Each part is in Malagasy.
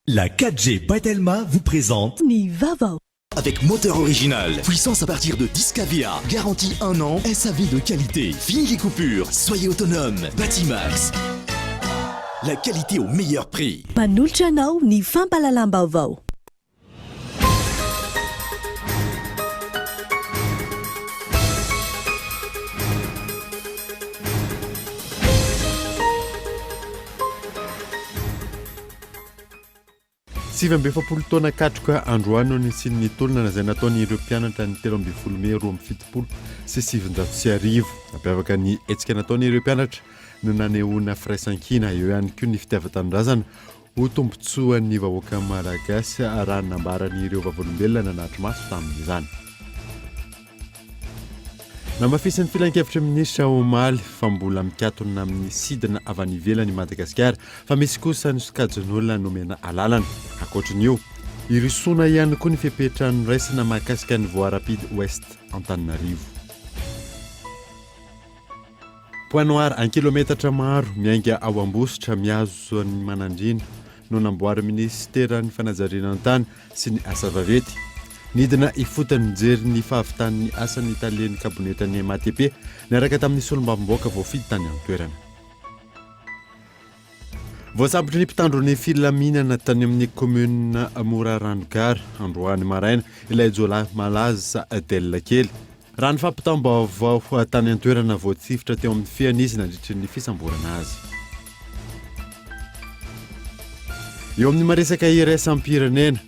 La 4G Batelma vous présente Nivavo. Avec moteur original, puissance à partir de 10 kVA, garantie 1 an, SAV de qualité, fini les coupures, soyez autonome, Batimax. La qualité au meilleur prix. Manolotra anao ny fampalalam-baovao. Sivy amby efapolo taona katroka androany no nisian'ny tolona izay nataon'ireo mpianatra ny 13 Mey 2017 sy 750. Nampiavaka ny hetsika nataon'ireo mpianatra no nanehoana firaisan-kina eo ihany koa ny fitiavan-tanindrazana ho tombotsoan'ny vahoaka malagasy raha nambaran'ireo vavolombelona nanatry maso tamin'izany. Namafisan'ny filan-kevitra minisitra omaly fa mbola mikatona amin'ny sidina avy any ivelany Madagasikara fa misy kosa ny sokajin'olona nomena alalana. Ankoatran'io, irisoana ihany koa ny fipetrahany raisina mahakasika ny voie rapide ouest Antananarivo. Point Noir 1 kilometatra maro miainga ao Ambositra miazo ny manandrina no namboary ministeran'ny fanajariana tany sy ny asa vavety. Nidina ifotany mijery ny fahavitan'ny asan'ny italian'ny kabonetany MATP niaraka tamin'ny solombavamboaka voafidy tany amin'ny toerana. Voasambotry ny mpitandro ny filaminana tany amin'ny commune Morarandokara androany maraina ilay jola malaza Adela kely. Raha ny fampitam-baovao tany an-toerana voatsifitra teo amin'ny fian'izy nandritry ny fisamborana azy. Eo amin'ny maresaka iraisam-pirenena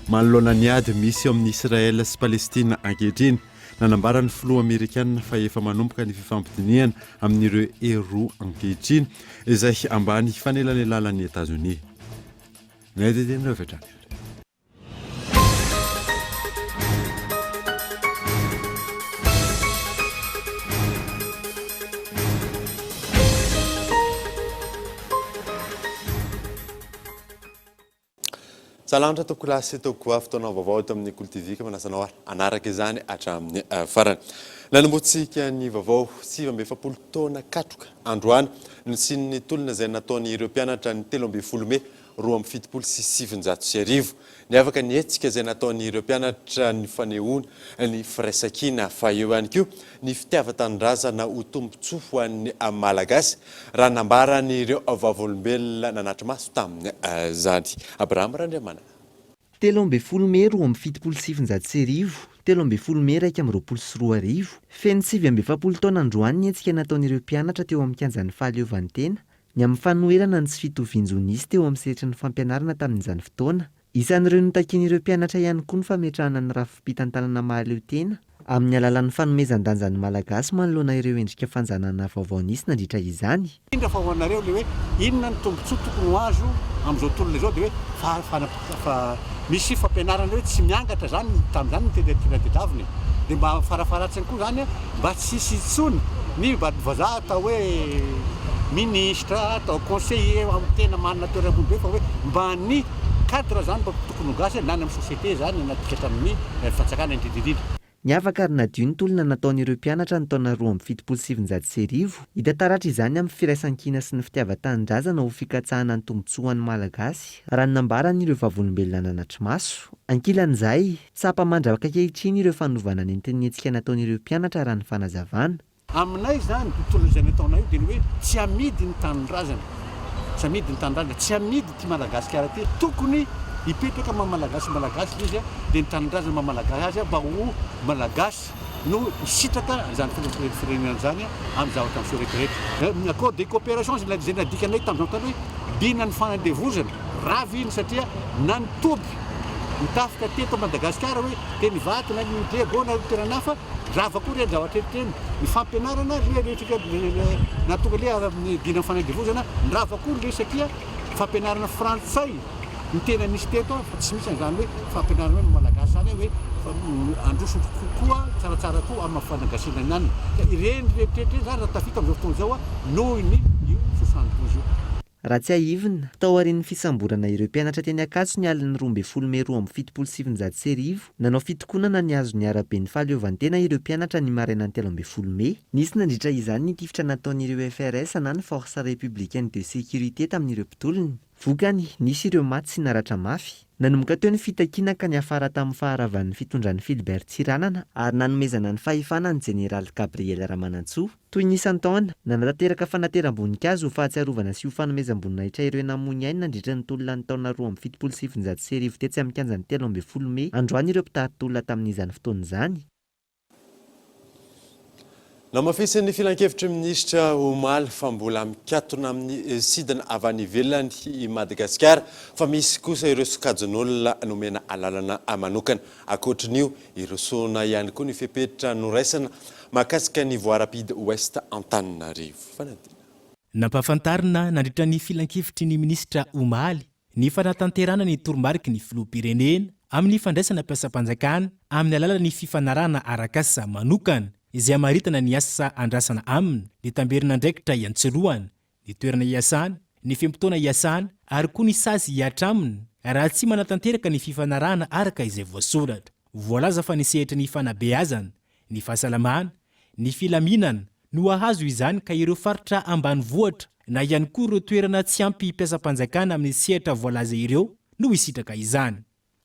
manoloana ny ady misy eo amin'ny Israel sy Palestina ankehitriny nanambaran'ny filoha Amerikanina fa efa manomboka ny fifampidiniana amin'ireo roa ankehitriny izay ambany fanelalelan'ny États-Unis. Salamatra toko lasy toko fotoana vaovao eto amin'ny Kultivika manasanao anaraka izany hatramin'ny farany. Nanamboatsika ny vaovao 7 taona katroka androany nisian'ny tolona izay nataon'ireo mpianatra ny 13 Mey 2017 sy 750. Niavaka ny hetsika izay nataon'ireo mpianatra ny fanehoana ny firaisan-kina fa eo ihany koa ny fitiavan-tanindrazana ho tombotsoa ho an'ny malagasy raha nambaran'ireo vavolombelona nanatry maso tamin'ny zany. Abraham Randriamanana. 13 Mey 2017 13 Mey 2024 feno 7 taona androany ny hetsika nataon'ireo mpianatra teo amin'ny kianjan'ny fahaleovantena ny amin'ny fanoherana ny tsy fitovian-jonisy teo amin'ny sehatry ny fampianarana tamin'izany fotoana. Isan'ireo notakian'ireo mpianatra ihany koa ny fametrahana ny rafi-pitantanana mahaleo tena amin'ny alalan'ny fanomezan-danjan'ny malagasy manoloana ireo endrika fanjanana vaovaonisy nandritra izany. Indra fa hoanareo le hoe inona ny tombotsoa tokony ho azo amin'izao tolona izao dia hoe misy fampianarana hoe tsy miangatra zany tamin'izany ny tena-tedaviny. Dia mba farafaratsiny koa zany mba tsy intsony ny vazaha atao hoe ministra atao conseiller amin'ny tena manana toeram-be fa hoe mba ny cadre zany mba tokony ho gasy na ny amin'ny société zany natikatra amin'ny fatsakana indrindrindrindra. Niavaka ary nadio ny tolona nataon'ireo mpianatra ny taona 2017 hita taratra izany amin'ny firaisan-kina sy ny fitiavan-tanindrazana ho fikatsahana ny tombotsoan'ny malagasy raha ny nambaran'ireo vavolombelona nanatry maso. Ankilan'izay tsapa mandravaka ankehitriny ireo fanovana ny entinetsika nataon'ireo mpianatra raha ny fanazavana. Aminay zany tolona izay nataonay io dia hoe tsy amidy ny tanindrazana. Tsy amidy ny tanindrazana, tsy amidy ty Madagasikara ty. Tokony ipetraka malagasy izy dia ny tanindrazana mamalagasy mba ho malagasy no isitraka zany firenena zany amin'ny zavatra amin'ny rehetrarehetra. Accord de coopération izay nadikanay tamin'izao tany hoe bina ny fanandevozana ravy iny satria na nitoby mitafika teto Madagasikara hoe dia nivaty na nidrego na toerana rava koa reny zavatra teny ny fampianarana rehetra natonga le amin'ny bina ny fanandevozana rava koa le satria fampianarana frantsay ny tena nisy teto fa tsy misy an'izany hoe fampianarana hoe malagasy zany hoe androso kokoa tsaratsara koa amin'ny fanagasiana ihany. Ireny rehetrarehetra zany raha tafita amin'izao fotoana izao noho ny io 72 io. Raha tsy ahivina, tao aorian'ny fisamborana ireo mpianatra teny Ankatso ny aliny 12 Mey 2017 nanao fitokonana ny azo ny arabe ny fahaleovantena ireo mpianatra ny maraina ny 13 Mey. Nisy nandritra izany ny tifitra nataon'ireo FRS na ny Force Républicaine de Sécurité tamin'ireo mpitolony. Vokany nisy ireo maty sy naratra mafy. Nanomboka teo ny fitakiana ka niafara tamin'ny faharavan'ny fitondran'ny Philibert Tsiranana ary nanomezana ny fahefana ny Jeneraly Gabriel Ramanantsoa. Toy ny isan-taona nanatanteraka fanateram-boninkazo ho fahatsiarovana sy ho fanomezam-boninahitra ireo namoy ainy nandritra ny tolona ny taona 2017 tetsy amin'ny kianjan'ny 13 Mey. Androany ireo mpitahitolona tamin'izany fotoana izany. Namafisin'ny filan-kevitry minisitra Omaly fa mbola mikatona amin'ny sidina avy any ivelany i Madagasikara fa misy kosa ireo sokajin'olona nomena alalana manokana. Ankoatran'io ireo sona ihany koa ny fepetra noraisana mahakasika ny Voie Rapide Ouest Antananarivo. Nampahafantarina nandritra ny filan-kevitry ny minisitra Omaly ny fanatanterana ny toromarika ny filoham-pirenena amin'ny fandraisana mpiasam-panjakana amin'ny alalan'ny fifanarahana arak'asa manokana izay amaritana ny asa andrasana aminy, ny tamberina andraikitra iantsolohana, ny toerana iasana, ny fempotona iasana ary koa ny sasy hiatra aminy raha tsy manatanteraka ny fifanarahana araka izay voasoratra. Voalaza fa nisehatra ny fanabeazana, ny fahasalamana, ny filaminana no ahazo izany ka ireo faritra ambanivohitra na ihany koa ireo toerana tsy ampy mpiasam-panjakana amin'ny sehatra voalaza ireo no hisitraka izany.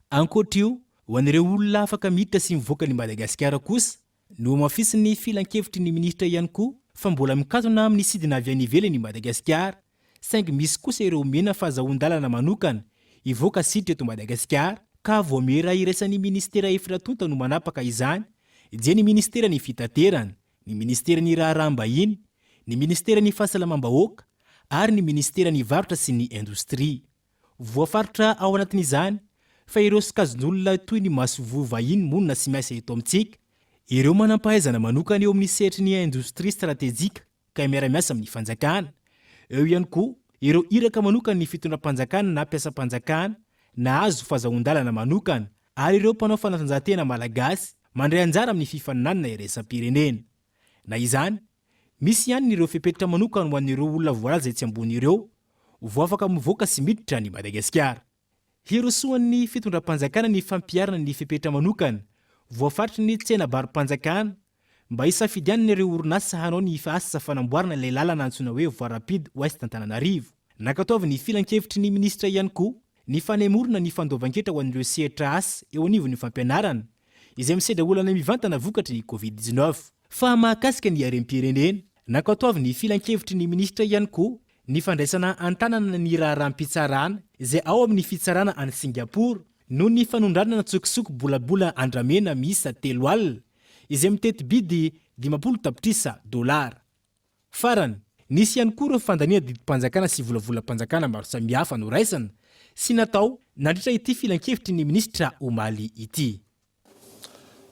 Ankoatr'io, ho an'ireo olona afaka miditra sy mivoaka ny Madagasikara kosa no mafisiny filan-kevitry ny ministra ihany koa fa mbola mikatona amin'ny sidina avy any ivelany Madagasikara, saingy misy kosa ireo mena fahazahoan-dalana manokana hivoaka siditra eto Madagasikara ka voamera iraisan'ny ministera efatra tonta no manapaka izany, dia ny ministera ny fitaterana, ny ministera ny raharaham-bahiny, ny ministera ny fahasalamam-bahoaka ary ny ministera ny varotra sy ny indostria. Voafaritra ao anatin'izany fa ireo sokajin'olona toy ny masovo vahiny monina sy miasa eto amintsika, ireo manampahaizana manokana eo amin'ny sehatry ny indostria stratejika ka miara-miasa amin'ny fanjakana. Eo ihany koa ireo iraka manokana ny fitondram-panjakana na mpiasam-panjakana na azo fahazahoan-dalana manokana ary ireo mpanao fanatanjahantena malagasy mandray anjara amin'ny fifaninanana iraisam-pirenena. Na izany, misy ihany ireo fepetra manokana ho an'ireo olona voalaza etsy ambony ireo voafaka mivoaka sy miditra ny Madagasikara. Hirosoan'ny fitondram-panjakana ny fampiarana ny fepetra manokana voafaritry ny tsenabaro-panjakana mba hisafidianana ireo orinasa hanao ny asa fanamboarana ilay lalana antsoina hoe Voie Rapide Ouest Antananarivo. Nakataovy ny filan-kevitry ny ministra ihany koa ny fanemorona ny fandoavan-ketra ho an'ireo sehatra asa eo anivon'ny fampianarana izay misedra olana mivantana vokatry ny Covid-19. Fa mahakasika ny harem-pirenena, nakataovy ny filan-kevitry ny ministra ihany koa ny fandraisana antanana ny raharaha-mpitsarana izay ao amin'ny fitsarana any Singapour no ny fanondranana tsokisoko bolabola andramena miisa 3 alina izay mitety bidy 50 tapitrisa $. Farany, nisy ihany koa ireo fandaniana didim-panjakana sy volavolam-panjakana maro samihafa noraisana sy natao nandritra ity filan-kevitry ny ministra Omaly ity.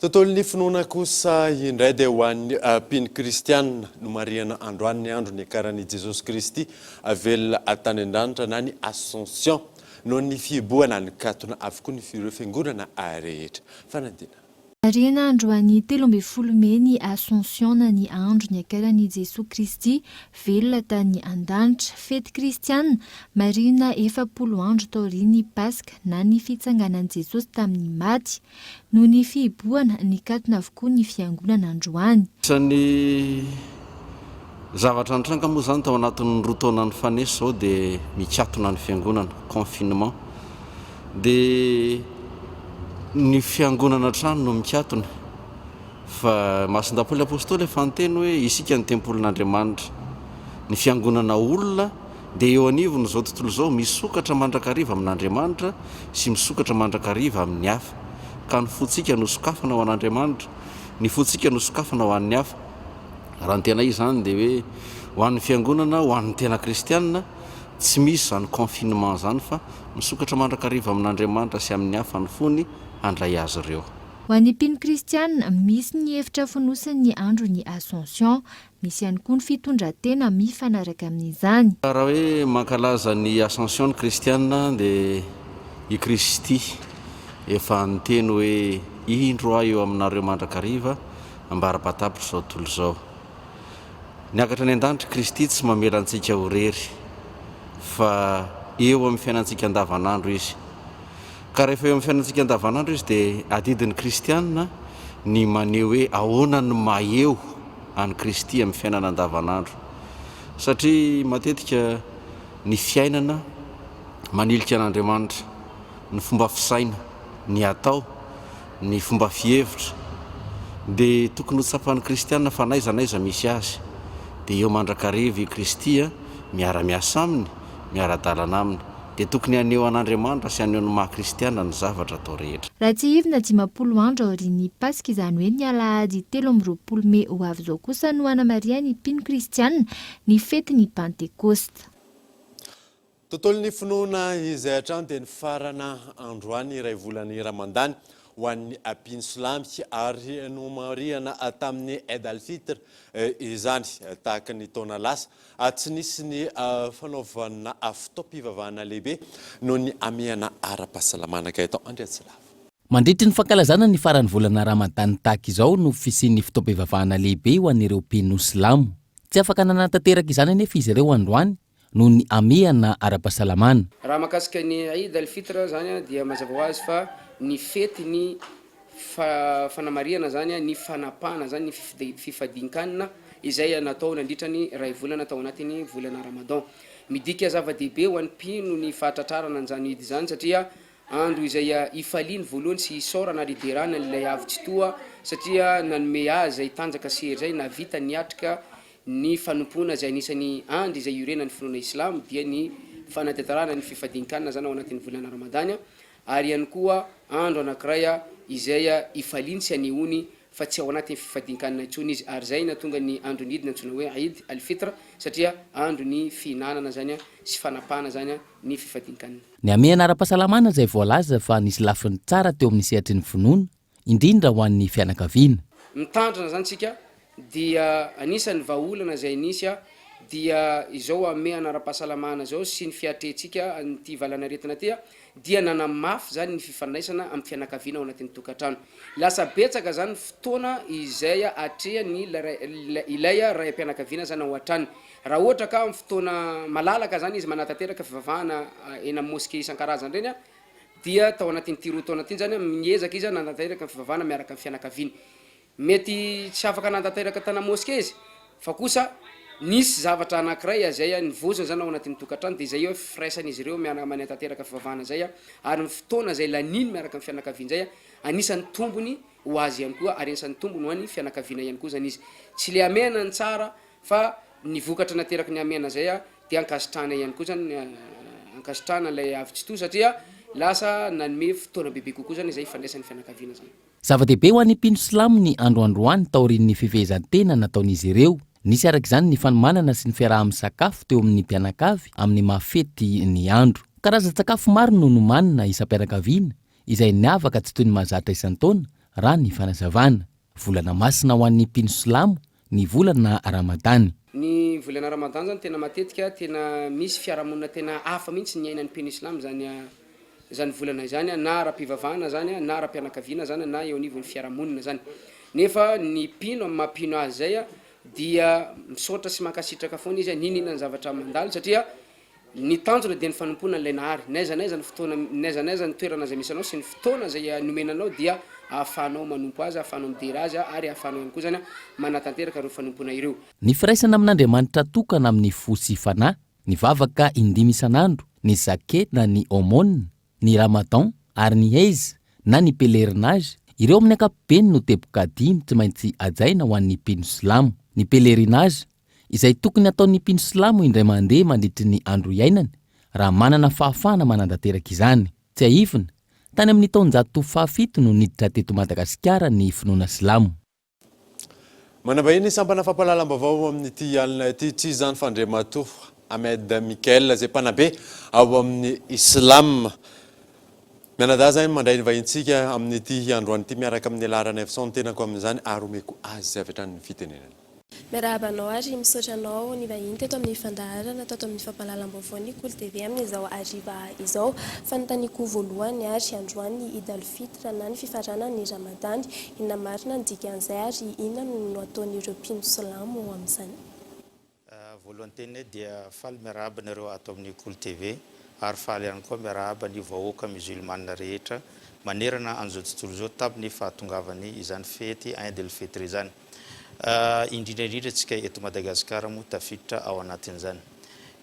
Tontolon'ny finoana kosa indray dia ho an'ny mpino kristianina no mariana androany ny andro ny akaran'i Jesosy Kristy avelona tany an-danitra na ny Ascension no ny fiboana ny katona avokoa ny ireo fiangonana rehetra. Fanadina. Mariana androany 13 Mey ny Ascension na ny andro ny akaran'i Jesosy Kristy velona tany an-danitra. Fety kristianina mariana 40 andro taorian'ny Paska na ny fitsanganan'i Jesosy tamin'ny maty no ny fiboana ny katona avokoa ny fiangonana androany. Isan'ny zavatra nitranga moa zany tao anatin'ny roa taona ny fanesy zao dia mikatona ny fiangonana, confinement. Dia ny fiangonana trano no mikatona fa masin-dapoly apôstôly efa niteny hoe isika ny tempolin'Andriamanitra. Ny fiangonana olona dia eo anivony zao tontolo zao misokatra mandrakariva amin'Andriamanitra sy misokatra mandrakariva amin'ny hafa, ka ny fotsika no sokafana ho an'Andriamanitra, ny fotsika no sokafana ho an'ny hafa. Raha ny tena izany dia hoe ho an'ny fiangonana, ho an'ny tena kristianina tsy misy zany confinement zany fa misokatra mandrakariva amin'Andriamanitra sy amin'ny hafa ny fony handray azy ireo. Ho an'ny mpino kristianina misy ny hevitra fonosan'ny andro ny Ascension, misy ihany koa ny fitondran-tena mifanaraka amin'izany. Raha hoe mankalaza ny Ascension ny kristianina dia i Kristy efa niteny hoe indro aho eo aminareo mandrakariva ambara-patapitra zao tontolo zao. Niakatra ny an-danitra Kristy tsy mamela antsika ho rery fa eo amin'ny fiainantsika andavanandro izy. Ka rehefa eo amin'ny fiainantsika andavanandro izy dia adidin'ny kristianina ny maneho hoe ahoana ny maheo any Kristy amin'ny fiainana andavanandro. Satria matetika ny fiainana manilika an'Andriamanitra ny fomba fisaina, ny atao, ny fomba fihevitra dia tokony ho tsapan'ny kristianina fa naiza misy azy dia eo mandrakariva i Kristy miara-miasa aminy, miara-dalana aminy dia tokony aneo an'Andriamanitra sy aneo ny maha-kristianina ny zavatra atao rehetra. Raha tsy hivina 20 andro aorian'ny Paska izany hoe ny alahady 13 Mey ho avy izao kosa no Ana Maria ny mpino kristianina ny fetin'ny Pentekosta. Tontolon'ny finoana izay hatrany dia ny farana androany iray volana Ramadany ho an'ny mpino silamy ary nomariana tamin'ny Eid al-Fitr izany tahaka ny taona lasa tsy nisy ny fanaovana fotoam-pivavahana lehibe noho ny amehana ara-pahasalamana ka atao Andriatsylava. Mandritry ny fankalazana ny faran'ny volana Ramadany tahaka izao no fisian'ny fotoam-pivavahana lehibe ho an'ireo mpino silamo. Tsy afaka nanantanteraka izany anefa izy ireo androany noho ny amehana ara-pahasalamana. Raha mahakasika ny Eid al-Fitr zany dia mazava ho azy fa ny fety ny fanamariana zany ny fanapahana zany ny fifadin-kanina izay natao nandritra ny ray volana tao anatin'ny volana Ramadan. Midika zava-dehibe ho an'ny mpino ny fahatratrarana an'izany Eid izany satria andro izay ifaliany voalohany sy isaorana liderana ilay avy tsy toa satria nanome azy tanjaka sery zay navita niatrika ny fanompona izay anisan'ny andro izay iorenan'ny finoana Islamo dia ny fanatetarana ny fifadin-kanina zany ao anatin'ny volana Ramadany ary ihany koa andro anankiray izay ifaliany sy anehoany fa tsy ao anatin'ny fifadin-kanina intsony izy ary zay natonga ny andro ny Eid nantsona hoe Eid al-Fitr satria andro ny fihinanana zany sy fanapahana zany ny fifadin-kanina. Ny amehana ara-pahasalamana izay voalaza fa nisy lafiny tsara teo amin'ny sehatry ny finoana indrindra ho an'ny fianakaviana. Mitandrina zany tsika dia anisan'ny vahaolana izay nisy dia izao amehana ara-pahasalamana zao sy ny fiatrentsika ny valana aretina ty dia nanamafy zany ny fifandraisana amin'ny fianakaviana ao anatin'ny tokantrano. Lasa betsaka zany fotoana izay atrehany ilay ray am-pianakaviana zany ao an-trany. Raha ohatra ka amin'ny fotoana malalaka zany izy manatanteraka fivavahana eny amin'ny moské isan-karazany reny dia tao anatin'ny tirotaona ty zany miezaka izy nanatanteraka fivavahana miaraka amin'ny fianakaviana. Mety tsy afaka nanatanteraka tana moské izy fa kosa nisy zavatra anankiray izay nivozona zany ao anatin'ny tokantrano dia izay hoe firaisan'izy ireo mananatanteraka fivavahana zay ary ny fotoana izay laniny miaraka amin'ny fianakaviana zay anisan'ny tombony ho azy ihany koa ary anisan'ny tombony ho an'ny fianakaviana ihany koa zany izy. Tsy le amehana ny tsara fa ny vokatra nateraky ny amehana zay dia ankasitrahana ihany koa zany ankasitrahana ilay avy tsy to satria lasa nanome fotoana bebe kokoa zany izay ifandraisan'ny fianakaviana zany. Zava-dehibe ho an'ny mpino silamo ny androandroany taorian'ny fifehezan-tena nataon'izy ireo. Nisy araka izany ny fanomanana sy ny fiaraha-misakafo teo amin'ny mpianakavy amin'ny mahafety ny andro. Karazan-tsakafo maro no nomanina isam-pianakaviana izay niavaka tsy toy ny mahazatra isan-taona raha ny fanazavana. Volana masina ho an'ny mpino silamo ny volana Ramadany. Ny volana Ramadany zany tena matetika tena misy fiarahamonina tena hafa mihitsy ny ainan'ny mpino silamo zany volana izany na ara-pivavahana zany na ara-pianakaviana zany na eo anivon'ny fiarahamonina zany. Nefa ny mpino amin'ny maha-mpino azy zay dia misaotra sy mankasitraka foana izy ninina ny zavatra mandalo satria ny tanjona dia ny fanompona an'ilay nahary naiza ny fotoana naiza ny toerana izay misy anao sy ny fotoana izay nomenanao dia ahafahanao manompo azy ahafahanao midera azy ary ahafahanao ihany koa zany manatanteraka ireo fanompona ireo. Ny firaisana amin'Andriamanitra tokana amin'ny fo sy fanahy, ny vavaka indimy isan'andro, ny zake na ny aumône, ny ramadan ary ny heiz na ny pelerinage ireo amin'ny ankapobeny no teboka dimy tsy maintsy ajaina ho an'ny mpino silamo. Ny pelerinage izay tokony ataon'ny mpino silamo indray mandeha mandritry ny andro iainany raha manana fahafahana manantanteraka izany. Tsy ahifina tany amin'ny taonjato fahafito no niditra teto Madagasikara ny finoana silamo. Manambahiny sampana fampahalalam-baovao amin'ity alina ity tsy izany fandriamatoa Ahmed Mikael zay mpanabe ao amin'ny Islam. Mianadahy zany mandray ny vahintsika amin'ity androany ity miaraka amin'ny alarana efson tenako amin'izany ary omeko azy avy hatrany ny fitenenana. Miarabanao ary misaotra anao ny vahiny teto amin'ny fandaharana tato amin'ny fampahalalam-baovao ny Koly TV amin'izao ariva izao fanontaniako voalohany ary androany Eid al-Fitr na ny fifarana ny Ramadany inona marina ny dikan'izay ary inona no ataon'ireo mpino silamo amin'izany. Voalohany teny dia faly miarahaba nareo ato amin'ny Koly TV ary faly ihany koa miarahaba ny vahoaka musulmane rehetra manerana an'izao tontolo izao tamin'ny fahatongavany izany fety Eid al-Fitr izany. Indrindra tsika eto Madagasikara moa tafiditra ao anatin'izany.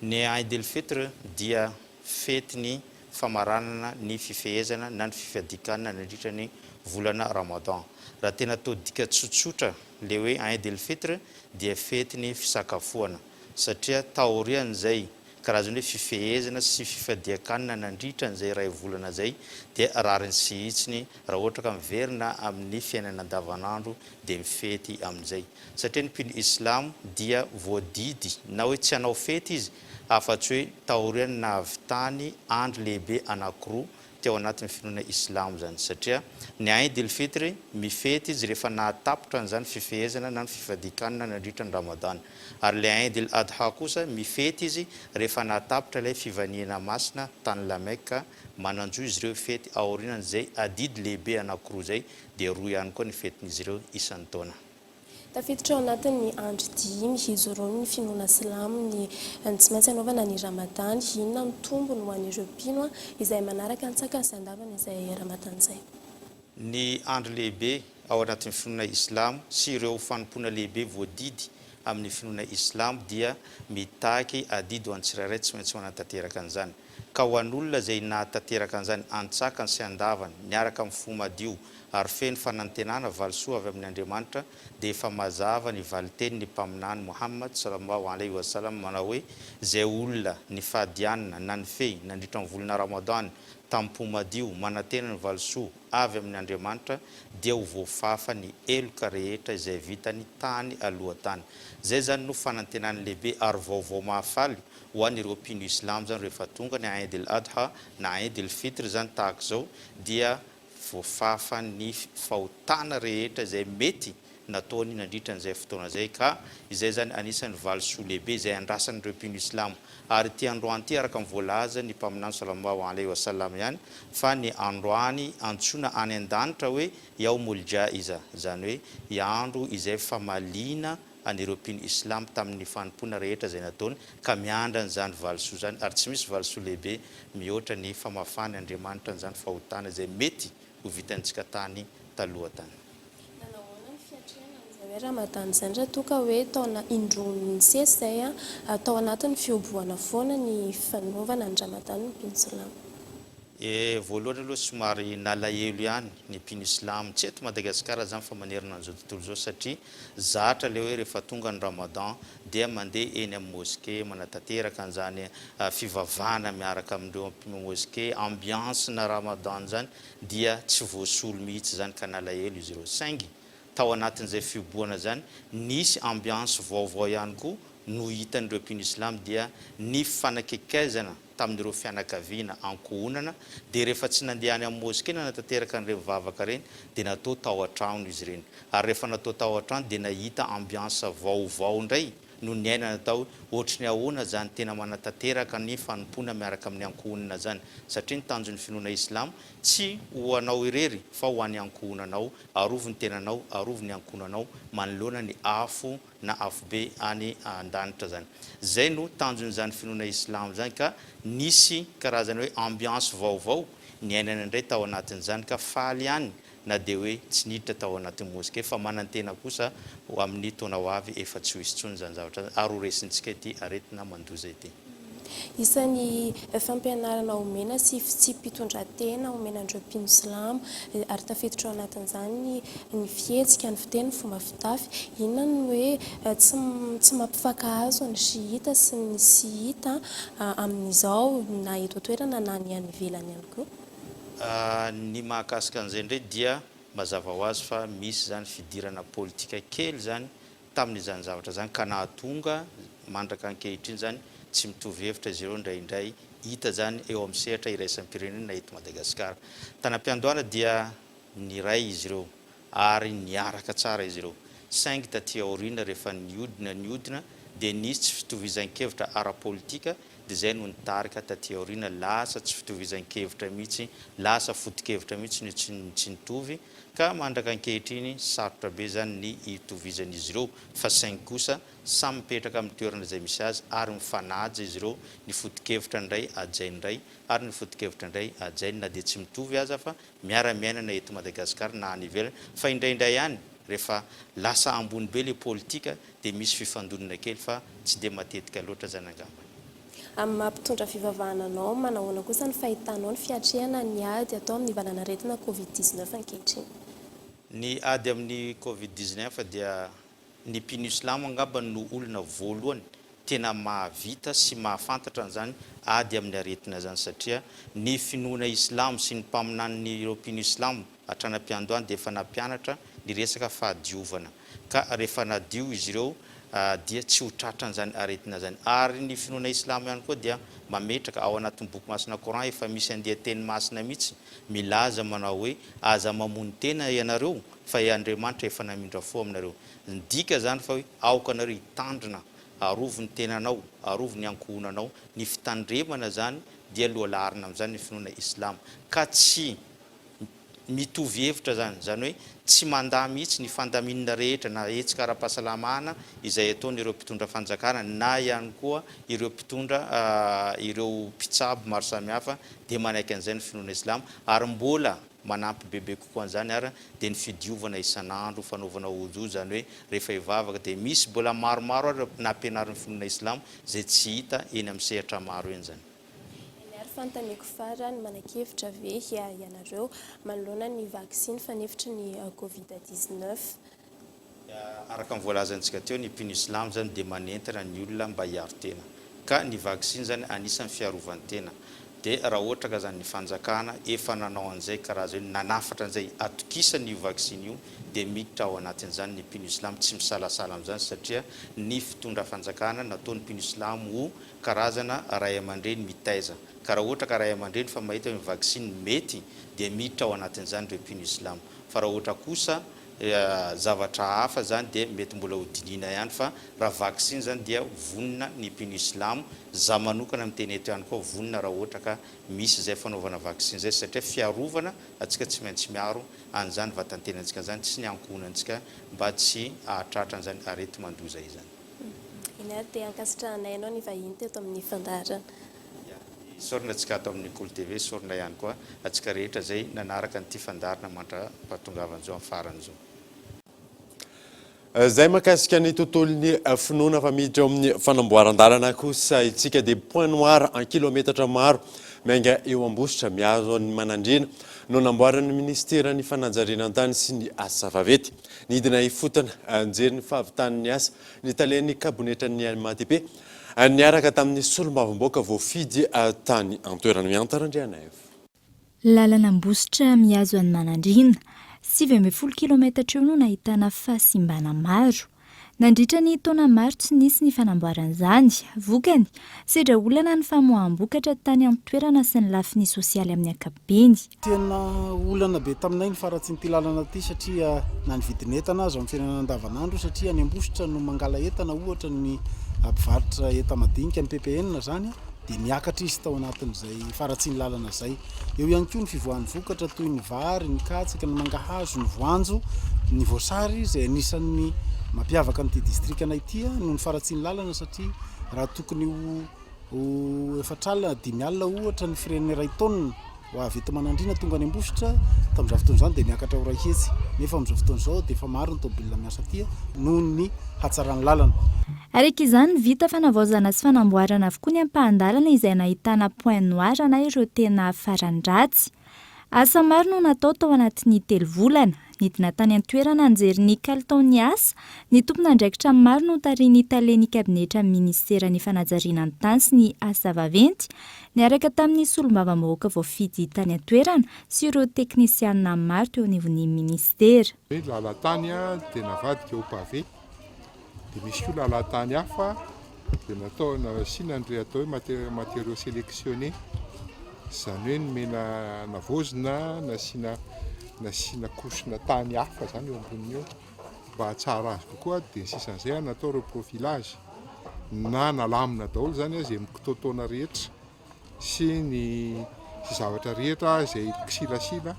Ny Eid al-Fitr dia fetiny famaranana ny fifehezana na ny fifadikanana nandritra ny volana ramadan. Raha tena atao dika tsotsotra le hoe Eid el-Fitr dia fetiny fisakafoana satria taorian'izay karazany hoe fifehezana sy fifadiakanana nandritra n'izay ray volana zay dia rariny sy hitsiny raha ohatra ka miverina amin'ny fiainana andavanandro dia mifety amin'izay satria ny mpino islam dia voadidy na hoe tsy hanao fety izy afa-tsy hoe taoriany nahavitany andro lehibe anankiroa teo anatin'ny finoana islam zany satria ny Eid el-Fitr mifety izy rehefa nahatapitra n'izany fifehezana na ny fifadikanana nandritra ny ramadan ary le Eid el-Adha kosa mifety izy rehefa nahatapitra ilay fivaniana masina tany Lameka mananjo izy ireo fety aorinan'izay adidy lehibe anankiroa zay dia roa ihany koa ny fetin'izy ireo isan'ny taona. Tafiditra ao anatin'ny andro dimy izy ireo ny finoana silamo tsy maintsy anaovana ny ramadan inona ny tombony ho an'ireo mpino izay manaraka ny tsaka sy andavana izay ramadan izay. Ny andro lehibe ao anatin'ny finoana islam sy ireo fanompoana lehibe voadidy amin'ny finoana islam dia mitaky adidy ho an'ny tsirairay tsy maintsy manatateraka an'izany ka ho an'olona izay nahatateraka an'izany antsakany sy andavany miaraka amin'ny fo madio ary feno fanantenana valisoa avy amin'ny Andriamanitra dia efa mazava ny valiteny ny mpaminany Muhammad sallallahu alaihi wasallam manao hoe izay olona ny fahadianana na ny fey nandritra ny volana ramadan tampo madio manantena ny valisoa avy amin'ny Andriamanitra dia ho voafafa ny eloka rehetra izay vitany tany aloha tany. Zay zany no fanantenany lehibe ary vaovao mahafaly ho an'ireo mpino islam zany rehefa tonga ny Eid el-Adha na Eid el-Fitr zany tahaka izao dia voafafa ny fahotana rehetra izay mety nataony nandritra n'izay fotoana zay ka izay zany anisan'ny valisoa lehibe izay andrasan'ireo mpino islam ary ty androany ty araka mivoalaza ny mpaminany sallallahu alaihi wasallam ihany fa ny androany antsoina any an-danitra hoe yaumul jaiza zany hoe iandro izay famalina an'ireo mpino islam tamin'ny fanompoana rehetra izay nataony ka miandra n'izany valisoa zany ary tsy misy valisoa lehibe mihoatra ny famafany Andriamanitra n'izany fahotana izay mety ho vitantsika tany taloha tany. Ramadan zany raha toka hoe taona indroany sesy zay atao anatin'ny fioboana foana ny fanaovana ny ramadan ny mpino islam. Voalohany aloha somary nalahelo ihany ny mpino islam tsy eto Madagasikara zany fa manerana an'izao tontolo zao satria zatra le hoe rehefa tonga ny ramadan dia mandeha eny amin'ny moskey manatateraka an'izany fivavahana miaraka amin'ireo moskey ambiance na ramadan zany dia tsy voasolo mihitsy zany ka nalahelo izy ireo saingy tao anatin'izay fiboana zany nisy ambiance vaovao ihany koa no hitan'ireo mpino islam dia ny fanakekaizana tamin'ireo fianakaviana ankohonana dia rehefa tsy nandeha any amin'ny moskey na natateraka an'ireny vavaka reny dia natao tao an-trano izy ireny ary rehefa natao tao an-trano dia nahita ambiance vaovao indray no ny aina natao ohatry ny ahoana zany tena manatateraka ny fanompona miaraka amin'ny ankohonana zany satria ny tanjon'ny finoana islam tsy ho anao irery fa ho an'ny ankohonanao arovo ny tenanao arovo ny ankohonanao manoloana ny afo na afobe any an-danitra zany zay no tanjon'izany finoana islam zany ka nisy karazany hoe ambiance vaovao ny ainana indray tao anatin'izany ka faly ihany na dia hoe tsy niditra tao anatin'ny moskey fa manantena kosa ho amin'ny taona ho avy efa tsy ho isy tsony zany zavatra ary ho resintsika ity aretina mandoza ity. Isan'ny fampianarana omena sy mpitondran-tena omenandreo mpino islam ary tafiditra ao anatin'izany ny fihetsika ny fiteny fomba fitafy inona ny hoe tsy mampifankahazo ny shihita sy ny sihita amin'izao na eto toerana na ny any ivelany ihany koa. Ny mahakasika an'izay indray dia mazava ho azy fa misy zany fidirana politika kely zany tamin'izany zavatra zany ka nahatonga mandraka ankehitriny zany tsy mitovy hevitra izy ireo indraindray hita zany eo amin'ny sehatra iraisampirenena eto Madagasikara. Tanam-piandohana dia niray izy ireo ary niaraka tsara izy ireo saingy taty aoriana rehefa niodina dia nisy tsy fitovizan-kevitra ara-politika dia zay no nitarika taty aoriana lasa tsy fitovizan-kevitra mihitsy lasa foto-kevitra mihitsy no tsy nitovy ka mandraka ankehitriny sarotra be zany ny hitovizan'izy ireo fa saingy kosa samy mipetraka amin'ny toerana izay misy azy ary mifanaja izy ireo ny foto-kevitra indray ajainy indray ary ny foto-kevitra indray ajainy na dia tsy mitovy aza fa miara-miainana eto Madagasikara na any ivelany fa indraindray ihany rehefa lasa ambony be le politika dia misy fifandonana kely fa tsy dia matetika loatra zany angamba. amin'ny mampitondra fivavahana anao manahoana kosa ny fahitanao ny fiatrehana ny ady atao amin'ny valanaretina covid-19 ankehitriny. Ny ady amin'ny covid-19 dia ny mpino islamo angamba no olona voalohany tena mahavita sy mahafantatra an'izany ady amin'ny aretina zany satria ny finoana islamo sy ny mpaminan'ny ireo mpino islamo hatranam-piandohany dia efa nampianatra ny resaka fahadiovana ka rehefa nadio izy ireo dia tsy ho tratran'izany aretina zany ary ny finoana islamo ihany koa dia mametraka ao anatin'ny boky masina Coran efa misy andian-teny masina mihitsy milaza manao hoe aza mamony tena ianareo fa Andriamanitra efa namindra fo aminareo. Ny dika zany fa hoe aoka anareo hitandrina arovo ny tenanao, arovo ny ankohonanao. Ny fitandremana zany dia lohalarina amin'izany ny finoana islamo ka tsy mitovy hevitra zany hoe tsy mandaha mihitsy ny fandaminana rehetra na hetsika ara-pahasalamana izay ataony ireo mpitondra fanjakana na ihany koa ireo mpitondra ireo mpitsabo maro samihafa dia manaiky an'izay ny finoana islamo ary mbola manampy bebe kokoa an'izany ary dia ny fidiovana isan'andro fanaovana ojo zany hoe rehefa hivavaka dia misy mbola maromaro ary nampianarin'ny finoana islamo zay tsy hita eny amin'ny sehatra maro eny zany. Fantaniko farany manakevitra ve ianareo manoloana ny vaksiny fanefitra ny covid-19. Araka ny voalazantsika teo ny mpino islamo zany dia manentana ny olona mba hiaro tena ka ny vaksiny zany anisan'ny fiarovany tena dia raha ohatra ka zany ny fanjakana efa nanao an'izay karazany nanafatra an'izay atokisany io vaksiny io dia miditra ao anatin'izany ny mpino islamo tsy misalasala amin'izany satria ny fitondra fanjakana nataony mpino islamo ho karazana ray aman-dreny mitaiza ka raha ohatra ka ray aman-dreny fa mahita ny vaksiny mety dia miditra ao anatin'izany ireo mpino islamo fa raha ohatra kosa zavatra hafa zany dia mety mbola ho dinina ihany fa raha vaksiny zany dia vonina ny mpino islamo za manokana miteny eto ihany koa vonina raha ohatra ka misy zay fanaovana vaksiny zay satria fiarovana atsika tsy maintsy miaro an'izany vatantenantsika zany tsy ny ankohonantsika mba tsy ahatratra an'izany arety mandoza izany. Iny ary dia ankasitrahanay ianao ny vahiny teto amin'ny fandaharana. Sorina atsika ato amin'ny Nicole TV sorina ihany koa atsika rehetra zay nanaraka nyity fandarina mandra-pahatongavan'izao amin'ny faran'izao. Zay makasika ny tontolon'ny finoana fa miditra amin'ny fanamboaran-dalana kosa itsika dia point noir en kilometatra maro mainga eo Ambositra miazo ny manandrina no namboaran'ny ministeran'ny fananjarinantany sy ny asa vaventy nidina ifotana anjery ny fahavitan'ny asa ny talen'ny kabonetran'ny MATP niaraka tamin'ny solombavamboaka voafidy tany antoerana miantarandrianay. Lalana Ambositra miazo any manandrina 7 kilometatra eo no nahitana fahasimbana maro. Nandritra ny taona maro tsy nisy ny fanamboaran'izany. Vokany, sedra olana ny famoaham-bokatra tany amin'ny toerana sy ny lafiny sosialy amin'ny ankapobeny. Tena olana be taminay ny faratsy ny lalana ity satria na ny vidin'entana azo amin'ny fiainana andavanandro satria any Ambositra no mangala entana ohatra ny mpivarotra enta-madinika amin'ny PPN zany dia miakatra izy tao anatin'izay faratsy ny lalana izay. Eo ihany koa ny fivoahan'ny vokatra toy ny vary, ny katsaka, ny mangahazo, ny voanjo, ny voasary izay anisan'ny mampiavaka an'ity distriktanay ity noho ny faratsy ny lalana satria raha tokony ho efatralina 5 alina ohatra ny fireneny iray taonina ho avy eto manandrina tonga any Ambositra tamin'izao fotoana izany dia miakatra ho ray hetsy nefa amin'izao fotoana izao dia efa maro ny tomobilina miasa aty noho ny hatsaran'ny lalana. Araka izany vita fanavaozana sy fanamboarana avokoa ny ampahan-dalana izay nahitana point noir na ireo tena faran-dratsy. Asa maro no natao tao anatin'ny 3 volana. Nidina tany an-toerana anjery ny kalitaon'ny asa, ny tompon'andraikitra maro no tariny talen'ny kabinetra ministeran'ny fanajarinan-tany sy ny asa vaventy, niaraka tamin'ny solombavamboaka voafidy tany an-toerana sy ireo teknisianina maro teo anivon'ny ministera. Lalan-tany dia navadika ho pavé, dia misy koa lalan-tany hafa dia natao nasiana an'ireo atao hoe matériaux sélectionnés, izany hoe nomena navozina nasiana kosona tany hafa zany eo amboniny eo mba hatsara azy kokoa dia sisan'izay natao reprofilage na nalamina daholo zany izay mikitotoana rehetra sy ny zavatra rehetra izay kisilasila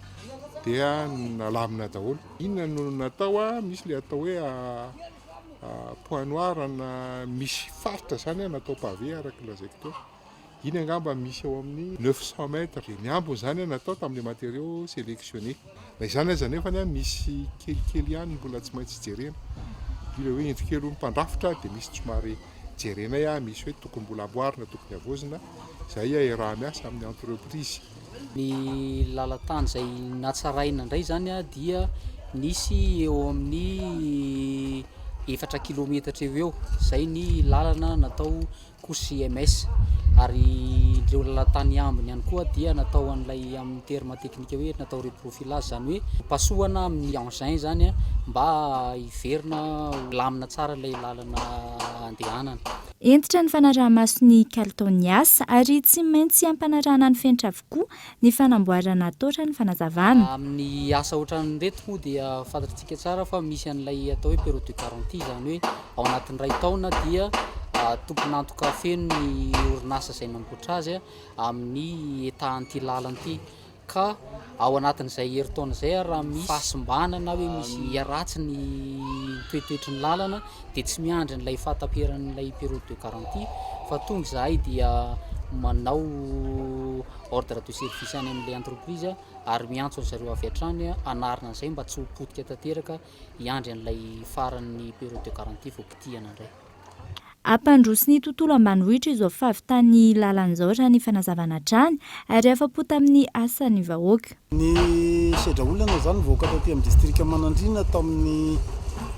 dia nalamina daholo. Inona no natao misy le atao hoe point noir na misy faritra zany natao pavé araka lazaiko teo. Iny angamba misy eo amin'ny 900 mètres. Ny ambony zany natao tamin'ny matériaux sélectionnés. Izany aza nefa misy kelikely ihany mbola tsy maintsy jerena. Ilay hoe endrikely mpandrafitra dia misy somary jerenay misy hoe tokony mbola amboarina tokony avozina zay raha miasa amin'ny entreprise. Ny lalan-tany izay natsaraina indray zany a dia nisy eo amin'ny 4 kilometatra eo zay ny lalana natao CMS ary ireo lalan-tany ambiny ihany koa dia natao an'ilay amin'ny terme teknika hoe natao reprofilage zany hoe pasohana amin'ny engin zany a mba hiverina lamina tsara ilay lalana andehanana. Entitra ny fanaraha-maso ny Kaltonias ary tsy maintsy ampanarahana ny fenitra avokoa ny fanamboarana totra ny fanazavana. Amin'ny asa ohatran'ireto moa dia fantatritsika tsara fa misy an'ilay atao hoe période de garantie zany hoe ao anatin'ny ray taona dia tokony antoka feno ny orinasa izay namboatra azy amin'ny etahan'ity lalana ka ao anatin'izay herintaona izay raha misy fahasimbana na hoe misy aratsy ny toetoetry ny lalana dia tsy miandry n'ilay fahataperan'ilay période de garantie fa tonga izahay dia manao ordre de service any amin'ilay entreprise ary miantso an'zareo avy hatrany anarina an'izay mba tsy ho potika tanteraka hiandry an'ilay faran'ny période de garantie vao kitihana indray. Ampandroso ny tontolo ambanivohitra izy fahavitany lalan'izao raha ny fanazavana trany ary afa-po tamin'ny asan'ny vahoaka. Ny sedra olana zany vahoaka taty amin'ny distrika Manandrina tamin'ny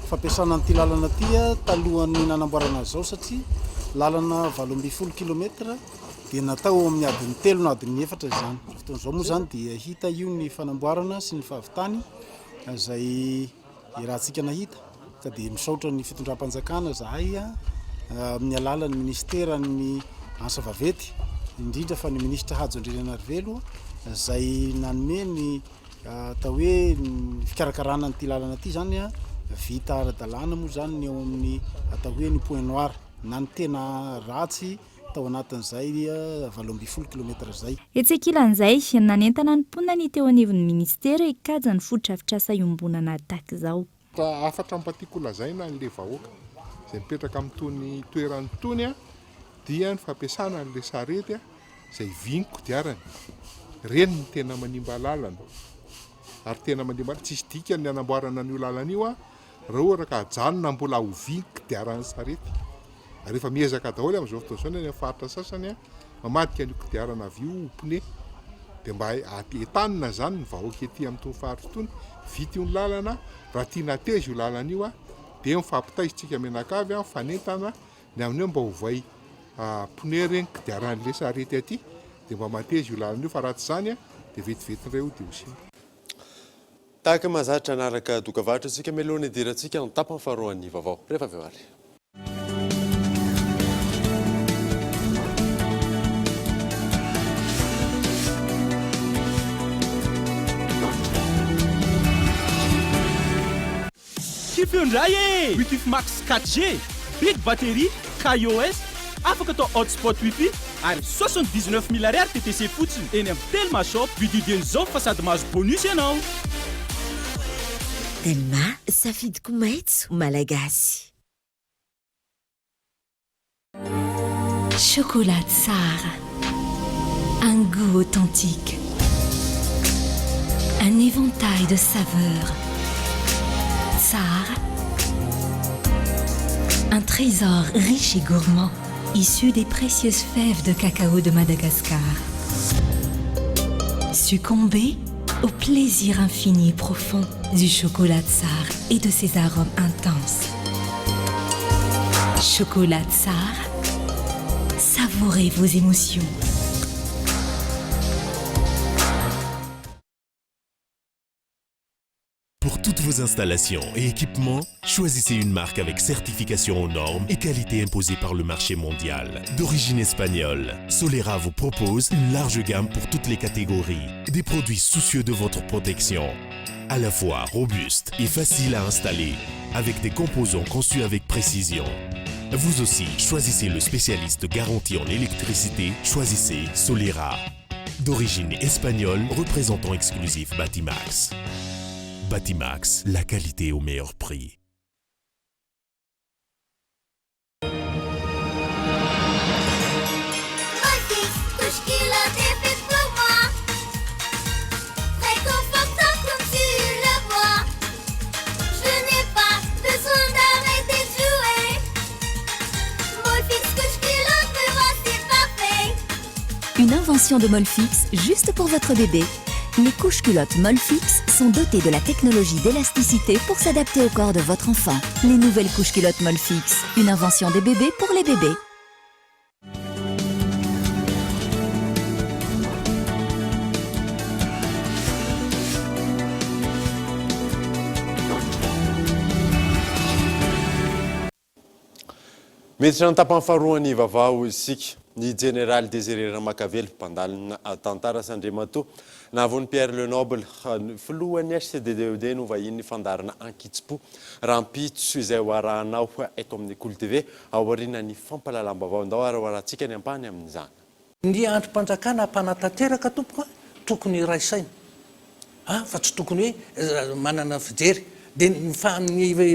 fampiasana an'ity lalana ty talohan'ny nanamboarana zao satria lalana 12 kilometra dia natao amin'ny adiny 3 na adiny 4 zany. Fotoan'izao moa zany dia hita io ny fanamboarana sy ny fahavitany izay rahantsika nahita ka dia misaotra ny fitondram-panjakana zahay amin'ny alalan'ny ministera ny asa vavety indrindra fa ny ministra Hajo Andrianarivelo izay nanome ny atao hoe fikarakarana n'ity lalana ity zany vita ara-dalàna moa zany ny eo amin'ny atao hoe ny point noir na ny tena ratsy tao anatin'izay 12 kilometra zay. Etsekilan'izay nanentana ny mponina ny teo anivon'ny ministera hikajy ny foto-drafitrasa iombonana tahaka izao. Afatra ampatiako lazaina n'ilay vahoaka izay mipetraka amin'itony toerany itony dia ny fampiasana n'ilay sarety izay viny kodiarany. Reny ny tena manimba lalana ary tena manimba tsisy dikany ny anamboarana an'io lalana io raha ohatra ka ajanona mbola ho viny kodiaran'ny sarety. Ary rehefa miezaka daholo amin'izao fotoana izao ny faritra sasany mamadika ny kodiarana avy io pneu dia mba etanina zany ny vahoaka ety amin'itony faritra itony vita io ny lalana raha tiana tezy io lalana io dia mifampitaizitsika menakavy fanentana ny amin'io mba hovay pneu reny kodiaran'ilay sarety aty dia mba matezy io lalana io fa raha tsy zany dia vetivetin'iray io dia ho simba. Tahaka mahazatra anaraka dokavatra antsika melohany idirantsika ny tapany faharoan'ny vaovao rehefa avy eo ary. Hyundai Wifi Max 4G, big batterie, KaiOS, afaka atao hotspot wifi ary 79 000 ariary TTC fotsiny eny amin'ny Telma Shop vididin'izao fa sady mahazo bonus ianao. Telma safidiko maitso malagasy. Chocolat Tsar, un goût authentique, un éventail de saveurs. Tsar, un trésor riche et gourmand, issu des précieuses fèves de cacao de Madagascar. Succombez au plaisir infini et profond du chocolat Tsar et de ses arômes intenses. Chocolat Tsar, savourez vos émotions. Pour toutes vos installations et équipements, choisissez une marque avec certification aux normes et qualité imposée par le marché mondial. D'origine espagnole, Solera vous propose une large gamme pour toutes les catégories. Des produits soucieux de votre protection, à la fois robustes et faciles à installer, avec des composants conçus avec précision. Vous aussi, choisissez le spécialiste garanti en électricité, choisissez Solera. D'origine espagnole, représentant exclusif Batimax. Batimax, la qualité au meilleur prix. Je n'ai pas besoin d'arrêter de jouer. Mon fils invention de Molfix juste pour votre bébé. Les couches culottes Molfix sont dotées de la technologie d'élasticité pour s'adapter au corps de votre enfant. Les nouvelles couches culottes Molfix, une invention des bébés pour les bébés. Miditra ny tapany faharoany vaovao isika ny général Désiré Ramakavelo mpandalina tantara Sandriamato navony Pierre Lenoble filohan'ny HCDD no vahiny fandarana Ankitsipo rampitso izay hoarahanao eto amin'ny Kolo TV aoriana ny fampalalam-baovao ndao araharantsika ny ampany amin'izany. Ny androm-panjakana mpanatanteraka tompoko tokony raisaina fa tsy tokony hoe manana fijery dia ny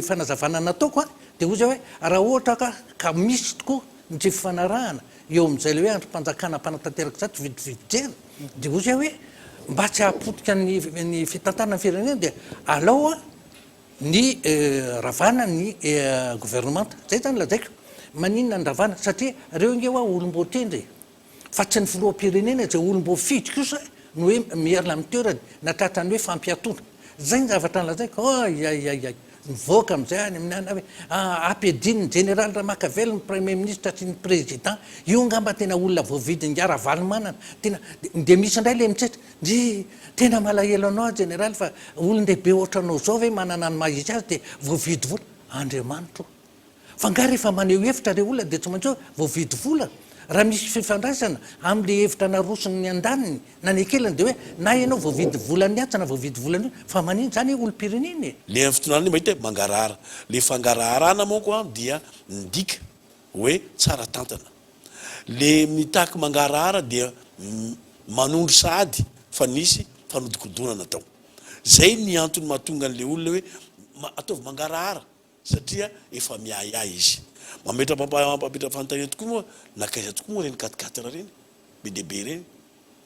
fanazavana nataoko dia ozy hoe raha ohatra ka misy tokoa ny tsy fifanarahana eo amin'izay le hoe androm-panjakana mpanatanteraka zato vidijery dia ozy hoe mba tsy hahapotika ny fitantana ny firenena dia alao ny ravana ny gouvernemanta zay zany lazaiko maninona ny ravana satria reo inge hoa olom-bo tendry fa tsy ny filoam-pirenena zay olom-bo fidry kosa no hoe miarina amin'ny toerany natratrany hoe fampiatona zay ny zavatra ny lazaiko ayayay nivoaka amin'izay any amin'ny ana hoe ampiadiny général Ramakavelo ny premier ministre sy ny président io ngamba tena olona voavidy ngara valomanana tena dia misy indray le mitsetra tena malahelo anao général fa olon-dehibe ohatranao zao ve manana ny mahizy azy dia voavidy vola Andriamanitra fa nga rehefa maneho hevitra re olona dia tsy maintsy hoe voavidy vola raha misy fifandraisana amin'le hevitra narosony ny andaniny na ny akelany dia hoe na ianao voavidy volany atsa na voavidy volany fa maniny zany olo-pirenena le amin'ny fotoanany mahita hoe mangarahara le fangaraharaana moko dia midika hoe tsara tantana le mitaky mangarahara dia manondro sady fa nisy fanodikodonana atao zay ny antony mahatonga an'le olona hoe ataovy mangarahara satria efa miayay izy mampampetra fanontaniana tokoa moa nakaiza tokoa moa reny 4-4 reny be dehibe reny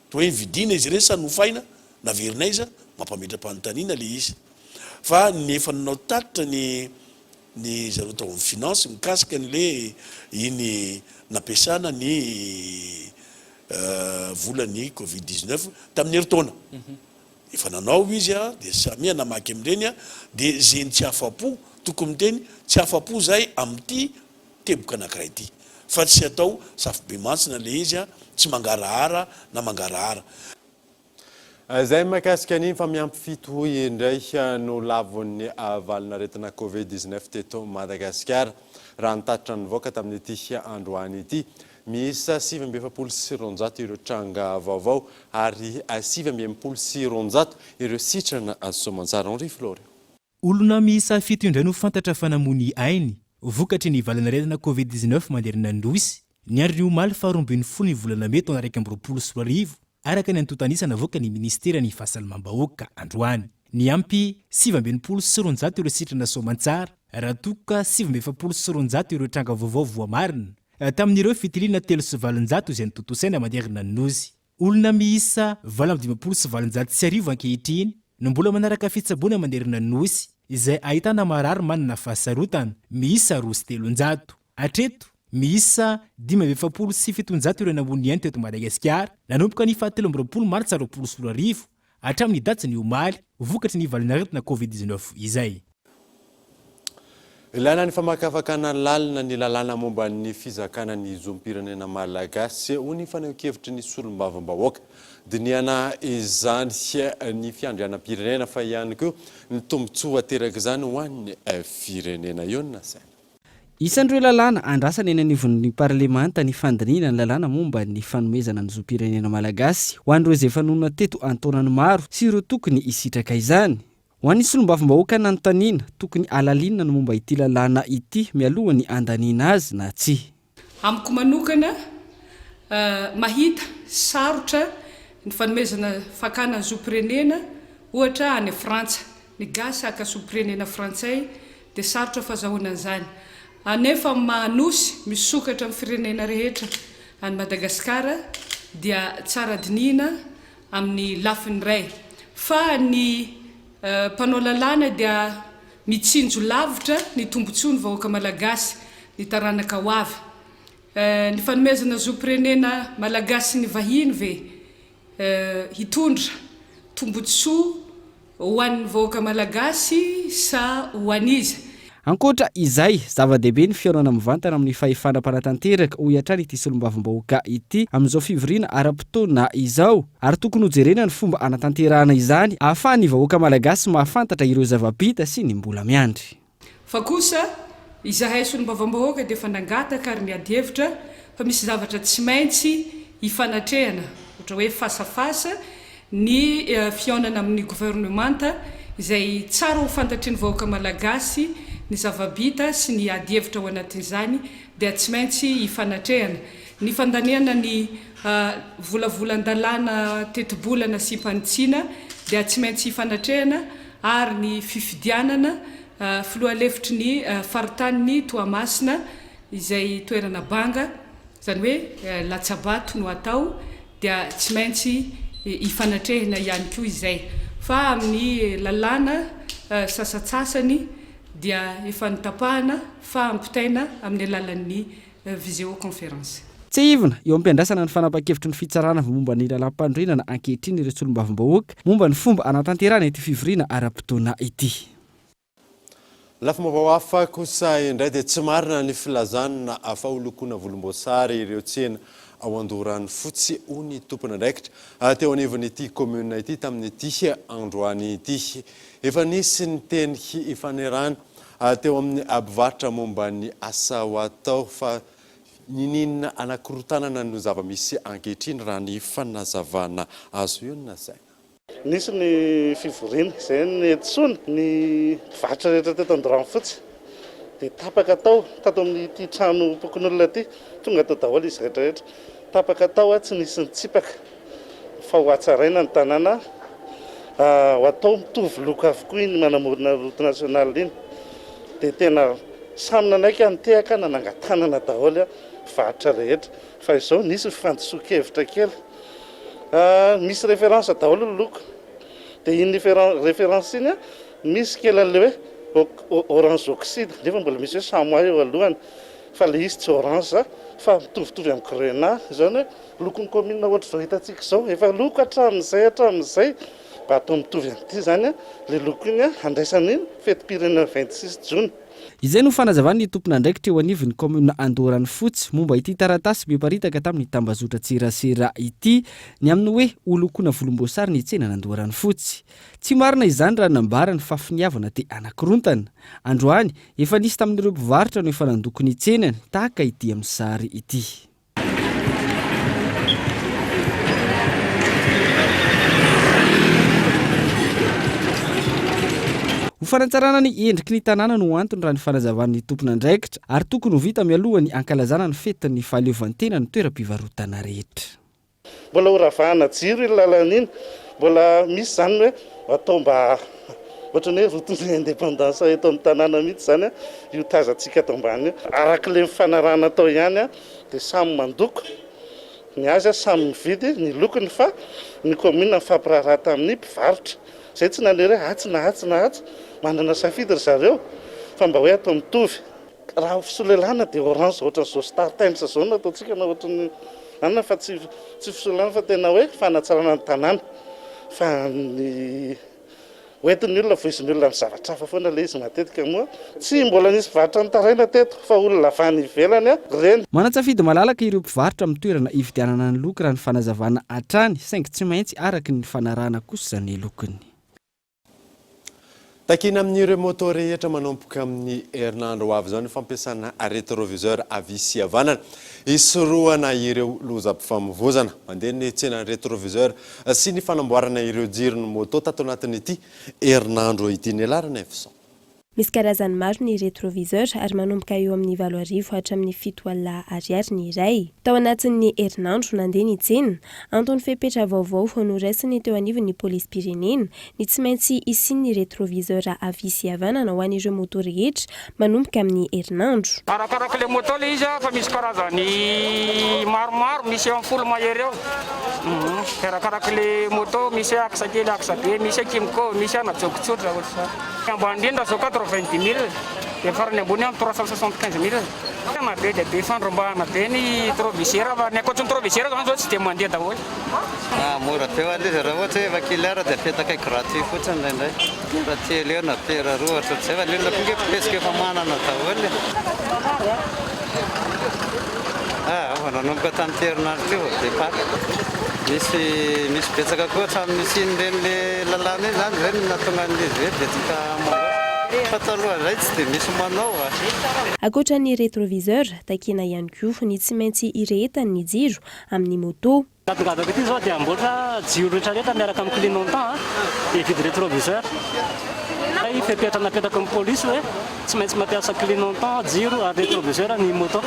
to hoe vidina izy reny sa nofaina naverinaiza mampametra fanontaniana le izy fa ny efa nanao tatitra ny zareo tao amin'ny finance mikasika n'le iny nampiasana ny volany Covid-19 tamin'ny herintaona efa nanao izy dia samia namaky amin'ireny dia zay ny tsy afapo tokony miteny tsy afapo zay amin'ity teboka anankiray ity fa tsy atao safibe mantsina le izy tsy mangarahara na mangarahara zay makasika ny fa miampy fito indray no lavon'ny valinaretina Covid-19 teto Madagasikara raha nitatitra nivoaka tamin'ity androany ity miisa 770 ireo tranga vaovao ary 770 ireo sitrana soamantsara Henri Flore. Olona miisa fito indray no fantatra fanamony ainy vokatry ny valanaretina Covid-19 manderina andosy ny andro ny omaly faharoambin'ny folo ny volana May taona 2024 araka ny antotanisana avoaka ny ministera ny fahasalamam-bahoaka androany ny ampy 770 ireo sitrana soamantsara raha toka 770 ireo tranga vaovao voamarina tamin'ireo fitiliana 3,7 izay nitotosaina manderina nozy olona miisa 2,7 sy arivo ankehitriny no mbola manaraka fitsaboana manderina nosy izay ahitana marary manana fahasarotana miisa 3,300 atreto miisa 5,700 ireo nambony any teto Madagasikara nanomboka ny 17 martsa 2024 hatramin'ny daty ny omaly vokatry ny valinaretina Covid-19 izay. Ilana ny famakafakana lalina ny lalàna momba ny fizakana ny zom-pirenena malagasy ho ny faneho-kevitry ny solombavam-bahoaka diniana izany ny fiandrianam-pirenena fa ihany koa ny tombotsoa ateraka izany ho an'ny firenena io na saina. Isan'ireo lalàna andrasana eny anivon'ny parlemanta ny fandiniana ny lalàna momba ny fanomezana ny zom-pirenena malagasy ho an'ireo izay fanonona teto antaonany maro sy ireo tokony hisitraka izany. Ho an'ny solombavam-bahoaka nanontaniana tokony alalinina no momba ity lalàna ity mialoha ny andaniana azy na tsy. Amiko manokana mahita sarotra ny fanomezana fakana ny zom-pirenena ohatra any Frantsa ny gasy aka zom-pirenena frantsay dia sarotra fahazahoana an'izany. Anefa manosy misokatra amin'ny firenena rehetra any Madagasikara dia tsara dinina amin'ny lafiny ray fa ny mpanao lalàna dia mitsinjo lavitra ny tombontsoa ny vahoaka malagasy ny taranaka ho avy ny fanomezana zopirenena malagasy ny vahiny ve hitondra tombotsoa ho an'ny vahoaka malagasy sa ho an'izy. Ankoatra izay, zava-dehibe ny fiainana mivantana amin'ny fahefanam-panatanteraka ho iatrany ity solombavambahoaka ity amin'izao fivoriana ara-potoana izao, ary tokony hojerena ny fomba anatanterahana izany ahafahan'ny vahoaka malagasy mahafantatra ireo zava-bita sy ny mbola miandry. Fa kosa izahay solombavambahoaka dia efa nangataka ary miady hevitra fa misy zavatra tsy maintsy ifanatrehana, ohatra hoe fasafasa ny fiaonana amin'ny gouvernemanta izay tsara ho fantatry ny vahoaka malagasy ny zava-bita sy ny ady hevitra ao anatin'izany dia tsy maintsy ifanatrehana. Ny fandaniana ny volavolan-dalàna tetibolana sy mpanitsina dia tsy maintsy ifanatrehana ary ny fifidianana filohalefitry ny faritany Toamasina izay toerana banga, zany hoe latsabato no atao, dia tsy maintsy ifanatrehana ihany koa izay. Fa amin'ny lalàna sasatsasany dia efa nitapahana fa ampitaina amin'ny alalan'ny visioconférence. Tsy ivona eo am-piandrasana ny fanapa-kevitry ny fitsarana momba ny lalam-pandrinana ankehitriny ireo solombavambahoaka momba ny fomba anatanterahana ity fivoriana ara-potoana ity. Lafa mahafa kosa indray dia tsy marina ny filazana faholokoana volomboasary ireo tsena ao Andorany fotsy ho ny tompona ndraikitra teo anivon'ity commune ity tamin'ity androany ity. Efa nisy ny teny ifanerana teo amin'ny abivaritra momba ny asa ho atao fa ninina anakorotanana no zava-misy ankehitriny raha ny fanazavana azo io na saina. Nisy ny fivoriana izay ny etsona ny mpivarotra rehetra teto Andorany fotsy dia tapaka tao tato amin'ity trano pokon'olona ity, tonga tao daholo izy rehetrarehetra tapaka tao tsy nisy nitsipaka fa ho atsaraina ny tanàna ho atao mitovy loko avokoa iny manamorona route nationale iny. Dia tena samy nanaiky nitehaka nanangatanana daholo mpivarotra rehetra fa izao nisy fifandosokevitra kely. Misy référence daholo ny loko dia iny référence iny misy kely an'ilay hoe orange oxyde nefa mbola misy hoe chamois eo alohany fa le izy tsy orange fa mitovitovy amin'ny grenat, izany hoe lokon'ny commune ohatra zao hitantsika izao efa loko hatramin'izay mba atao mitovy amin'ity zany le loko iny andraisan'iny fetim-pirenena 26 Jona. Izay no fanazavany ny tompona ndraikitra eo anivon'ny commune Andorany fotsy momba ity taratasy beparitaka tamin'ny tambazotra tserasera ity ny amin'ny hoe holokoana volomboasary ny tsena Andorany fotsy. Tsy marina izany raha nambarany fa finiavana te anakorontana. Androany efa nisy tamin'ireo mpivarotra no efa nandoko ny tsenany tahaka ity amin'ny sary ity. Ho fanatsarana ny endriky ny tanàna no antony raha ny fanazavan'ny tompona ndraikitra ary tokony ho vita mialoha ny ankalazana ny fetin'ny fahaleovantena ny toeram-pivarotana rehetra. Mbola ho ravahana jiro iny lalana iny, mbola misy zany hoe atao mba ohatra ny hoe route indépendance eto amin'ny tanàna mihitsy zany io tazantsika ato ambany. Arak'ilay mifanarahana atao ihany dia samy mandoko. Ny azy samy mividy ny lokony fa ny commune mifampiraharaha amin'ny mpivarotra. Izay tsy nandeha hoe hatsi manana safidy ry zareo fa mba hoe atao mitovy. Raha fisolelana dia orange ohatra n'izao Star Times zao no ataontsika na ohatra ny anona fa tsy fisolelana fa tena hoe fanatsarana ny tanàna fa ny hoentin'ny olona voisin'ny olona ny zavatra hafa foana ilay izy matetika moa tsy mbola nisy varotra nitaraina teto fa olona avany ivelany reny. Manatsafidy malalaka ireo mpivarotra amin'ny toerana ividianana ny loko raha ny fanazavana hatrany saingy tsy maintsy araky ny fanarahana kosa ny lokony. Takina amin'ireo moto rehetra manomboka amin'ny herinandro ho avy izao ny fampiasana rétroviseur avisy havanana hisorohana ireo lozam-pifamoivoizana. Mandeha ny tsena rétroviseur sy ny fanamboarana ireo jirony moto tato anatin'ity herinandro ity ny alarana efison. Misy karazany maro ny rétroviseur ary manomboka eo amin'ny 7 hatramin'ny 7 alina ariary ny iray. Tao anatin'ny herinandro nandeha ny tsena, antony fepetra vaovao honoraisiny teo anivon'ny polis-pirenena ny tsy maintsy isiany ny rétroviseur avisy havanana ho an'ireo moto rehetra manomboka amin'ny herinandro. Arakaraka le moto le izy fa misy karazany maromaro, misy eo amin'ny 10 mahery eo. Arakaraka le moto misy aksa kely, aksa be, misy kimco, misy anajokotsotro. Ambany indrindra zao 90 000, dia farany ambony amin'ny 375 000. be dia be fandrombahana be ny trovisera fa ny ankoatriny trovisera zany zao tsy dia mandeha daholo. Mora teo aloha raha ohatra hoe vakilara dia apetaka gratuit fotsiny indraindray raha telo eo na tera roa ohatr'izay fa lelona tonga presque efa manana daholo. Nanomboka tamin'ny herinandro teo dia paty misy betsaka koa hatramin'ny sinireny le lalàna iny zany ireny natonga an'izy hoe betsaka fa taloha izay tsy dia misy manao. Ankoatra ny rétroviseur takena ihany koa ny tsy maintsy irehetany jiro amin'ny moto. Gadagadaga ity zao dia amboatra jiro rehetrarehetra miaraka amin'ny clignotant dia vidy rétroviseur. Fepetrana apetaka amin'ny polisy hoe tsy maintsy mampiasa clignotant, jiro ary rétroviseur ny moto.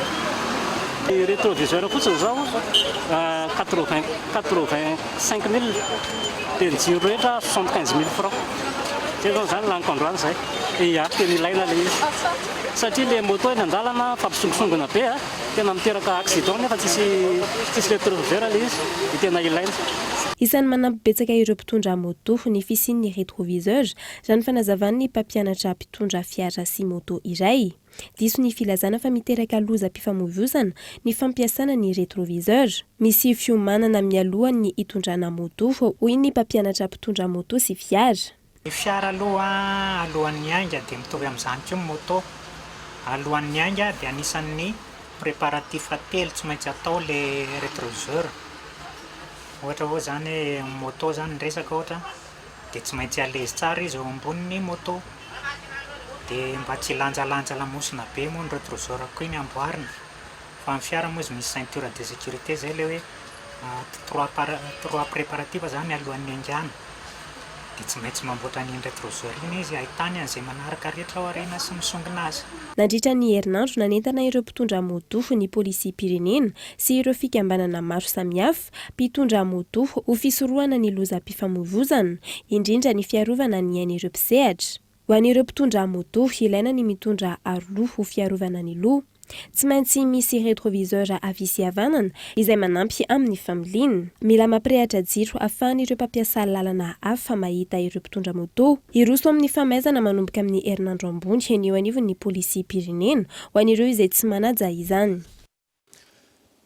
Ny rétroviseur fotsiny zao 85 000 dia ny jiro rehetra 75 000 francs. Zay zao zany lanikandroany zay. Ia, tena ilaina le izy. Satria le moto eny an-dalana fampisongasongana be tena miteraka accident nefa tsisy rétroviseur le izy dia tena ilaina. Isan'ny manampy betsaka ireo mpitondra moto ny fisian'ny rétroviseur zany fanazavan'ny mpampianatra mpitondra fiara sy moto iray. Diso ny filazana fa miteraka loza-pifamoivoizana ny fampiasana ny rétroviseur. Misy fiomanana mialoha ny hitondrana moto hoy ny mpampianatra mpitondra moto sy fiara. Ny fiara alohan'ny aingana dia mitovy amin'izany koa moto. Alohan'ny aingana dia anisan'ny préparatif telo tsy maintsy atao le rétroviseur. Ohatra hoe zany moto zany resaka ohatra dia tsy maintsy alezy tsara izy eo ambonin'ny moto. Dia mba tsy lanjalanja lamosina be moa ny rétroviseur koa iny amboarina. Fa amin'ny fiara moa izy misy ceinture de sécurité zay le hoe 3 préparatifs zany alohan'ny aingana. Dia tsy maintsy mamboatra ny rétroviseur iny izy ahitany an'izay manaraka rehetra ao aoriana sy misongona azy. Nandritra ny herinandro nanentana ireo mpitondra moto ny polisy pirenena sy ireo fikambanana maro samihafa mpitondra moto ho fisorohana ny loza-pifamoivoizana indrindra ny fiarovana ny ain'ireo mpisehatra. Ho an'ireo mpitondra moto ilaina ny mitondra aroloha ho fiarovana ny loha. Tsy maintsy misy rétroviseur avisy havanana izay manampy amin'ny familiana. Mila mampirehatra jiro ahafahan'ireo mpampiasa lalana hafa mahita ireo mpitondra moto. Iroso amin'ny famaizana manomboka amin'ny herinandro ambony eny eo anivon'ny polisy pirenena ho an'ireo izay tsy manaja izany.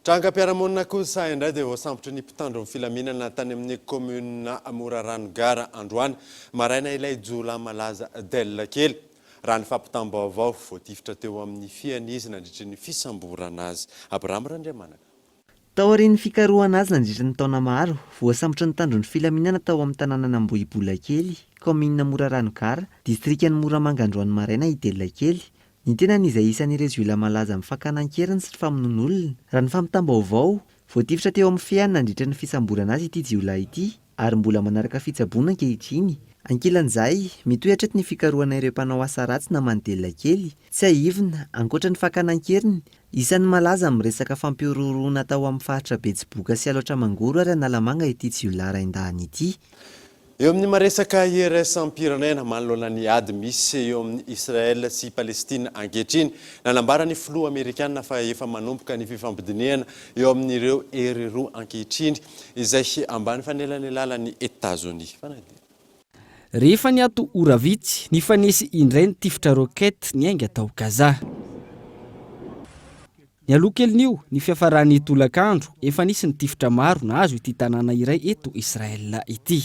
Trangam-piarahamonina kosa indray dia voasambotra ny mpitandro amin'ny filaminana tany amin'ny commune Moraranogara Androany maraina ilay jola malaza Del kely. Raha ny fampitam-baovao voatifitra teo amin'ny fiany izy nandritra ny fisamborana azy. Abraham Randriamanaka. Tao aorian'ny fikarohana azy nandritra ny taona maro, voasambotra ny tandro ny filaminana tao amin'ny tanàna Ambohibolakely, commune Moraranogara, distrikan'ny Moramanga Androany maraina i Del kely. Ny tenan'izay isan'ireo jola malaza amin'ny fakana-keriny sy famonoan'olona. Raha ny fampitam-baovao voatifitra teo amin'ny fiany nandritra ny fisamborana azy ity jola ity ary mbola manaraka fitsaboana ankehitriny. Ankilan'izay, mitohy hatreto ny fikarohana ireo mpanao asa ratsy na manodella kely. Tsy aivina, ankoatra ny fakana-keriny, isan'ny malaza amin'ny resaka fampiororoana tao amin'ny faritra Betsiboka sy Alaotra Mangoro ary Analamanga ity jola raindahany ity. Eo amin'ny maresaka iraisam-pirenena manoloana ny ady misy eo amin'ny Israel sy Palestine ankehitriny nanambarany filoha Amerikanina fa efa manomboka ny fifampidiniana eo amin'ireo hery roa ankehitriny izay ambany fanelany lalan'ny États-Unis. Rehefa ny ato ora vitsy ny fanesy indray ny tifitra rokety ny ainga tao Gaza. Ny alohakelyn'io ny fiafaran'ny tolakandro efa nisy ny tifitra maro na azo ity tanàna iray eto Israel ity.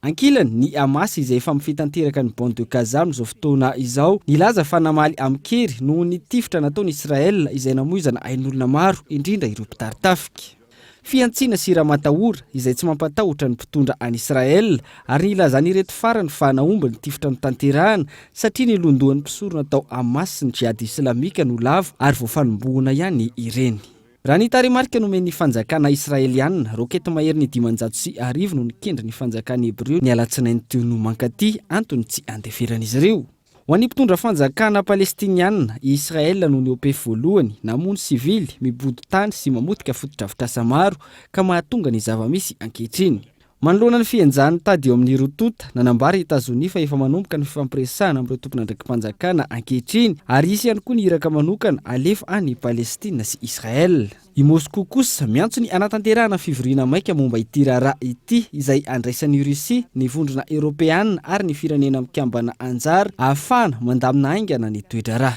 Ankilany ny Hamas izay efa mifitanteraka ny bande de Gaza amin'izao fotoana izao nilaza fa namaly amin'ny kery noho ny tifitra nataon'i Israel izay namoizana ain'olona maro indrindra ireo mpitaritafiky. Fiantsiana sy raha-matahora izay tsy mampatahotra ny mpitondra any Israel ary nilazan'ireto farany fa naomba ny tifitra notanterahana satria nilondohan'ny mpisorona tao Hamas sy ny jihady islamika no lavo ary voafanombohana ihany ireny. Raha ny taremarika nomen'ny fanjakana Israelianina, rokety mahery ny 550 no nikendra ny fanjakana Hebreo ny alatsinainy teo no mankaty antony tsy andeferan'izy ireo. Ho an'ny mpitondra fanjakana Palestinianina, Israel no niopefy voalohany namono sivily, mibody tany sy mamotika fotodrafitrasa maro ka mahatonga ny zava-misy ankehitriny. Manoloana ny fianjany tady eo amin'ny rotota, nanambary États-Unis fa efa manomboka ny fifampiresahana amin'ireo tompon'andraikimpanjakana ankehitriny ary isy ihany koa ny iraka manokana alefa any Palestina sy Israel. I Moscou kosa miantso ny anatanterahana fivoriana maika momba ity raharaha ity izay andraisan'ny Russia, ny vondrona Europeana ary ny firenena mikambana anjara ahafahana mandamina aingana ny toedraraha.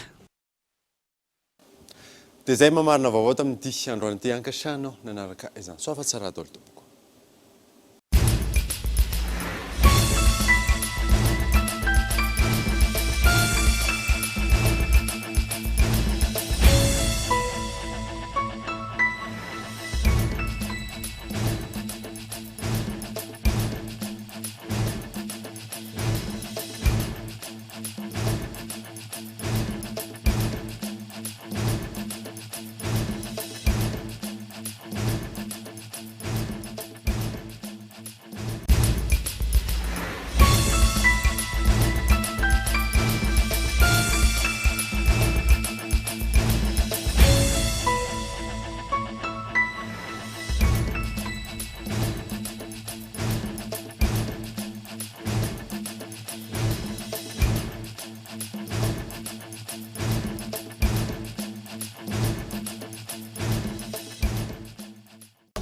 dia izay mamarina vaovao tamin'ity androany ity ankasianao nanaraka izany soafa tsara daholo tompoko.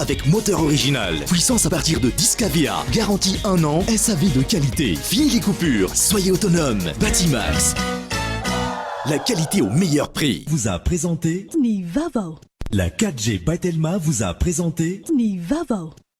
Avec moteur original, puissance à partir de 10 kVA, garantie 1 an, SAV de qualité, fini les coupures, soyez autonome. Batimax, la qualité au meilleur prix. Vous a présenté Ni Vavo. La 4G by Telma vous a présenté Ni Vavo.